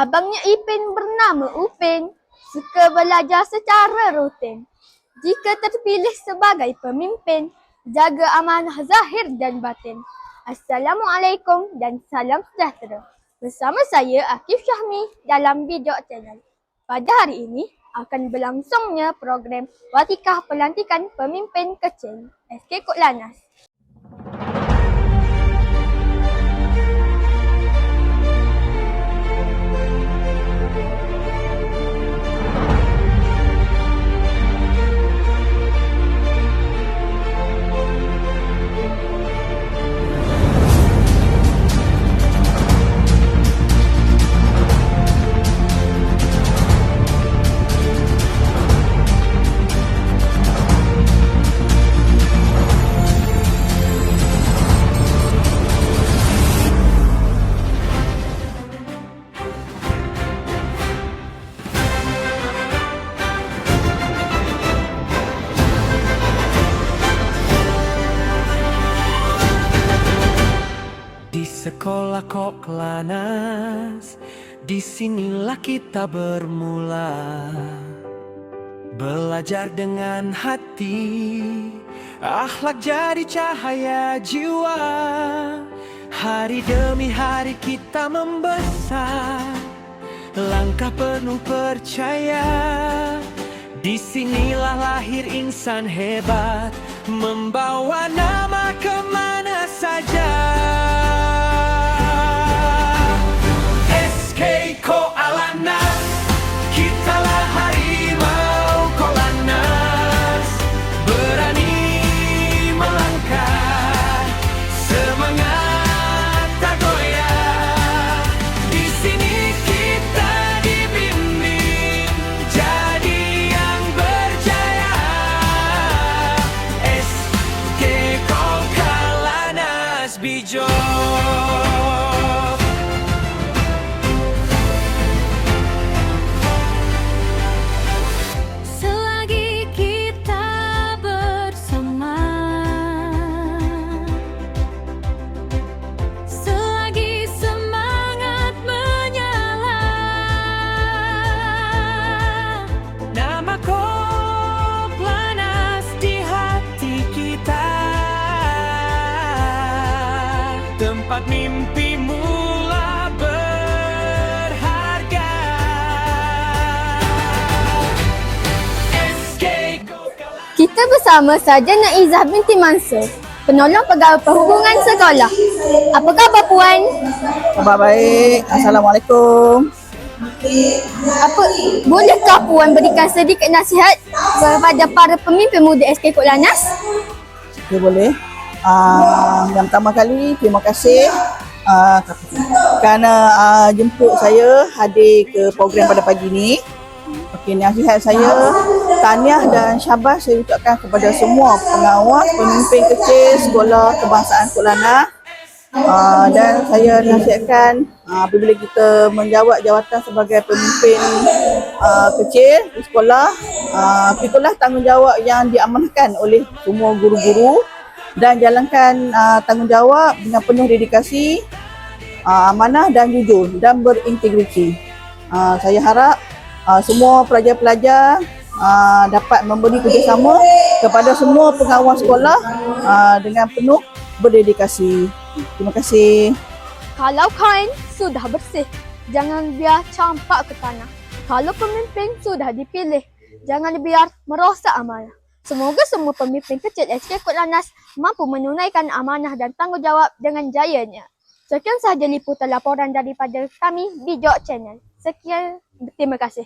Abangnya Ipin bernama Upin, suka belajar secara rutin. Jika terpilih sebagai pemimpin, jaga amanah zahir dan batin. Assalamualaikum dan salam sejahtera. Bersama saya Akif Syahmi dalam Video Channel. Pada hari ini akan berlangsungnya program Watikah Pelantikan Pemimpin Kecil SK Kod Lanaz. Sekolah Kod Lanaz, disinilah kita bermula. Belajar dengan hati, akhlak jadi cahaya jiwa. Hari demi hari kita membesar, langkah penuh percaya. Disinilah lahir insan hebat, membawa nama kemana saja. Bijo. Selagi kita bersama, selagi semangat menyala, Nama Kod Lanaz di hati kita, tempat mimpi mula berharga. SK Kod Lanaz. Kita bersama Sarjana Izzah binti Mansur, penolong pegawai perhubungan sekolah. Apa khabar Puan? Khabar baik. Assalamualaikum. Bolehkah Puan berikan sedikit nasihat kepada para pemimpin muda SK Kod Lanaz? Okay, boleh. Yang pertama kali, terima kasih kerana jemput saya hadir ke program pada pagi ini. Okey, nasihat saya, tahniah dan syabas saya ucapkan kepada semua pengawas, pemimpin kecil sekolah kebangsaan Kod Lanaz. Dan saya nasihatkan apabila kita menjawab jawatan sebagai pemimpin kecil di sekolah, itulah tanggungjawab yang diamanahkan oleh semua guru-guru dan jalankan tanggungjawab dengan penuh dedikasi, amanah dan jujur dan berintegriti. Saya harap semua pelajar-pelajar dapat memberi kerjasama kepada semua pengawas sekolah dengan penuh berdedikasi. Terima kasih. Kalau kain sudah bersih, jangan biar campak ke tanah. Kalau pemimpin sudah dipilih, jangan biar merosak amanah. Semoga semua pemimpin kecil SK Kod Lanaz mampu menunaikan amanah dan tanggungjawab dengan jayanya. Sekian sahaja liputan laporan daripada kami Video Channel. Sekian, terima kasih.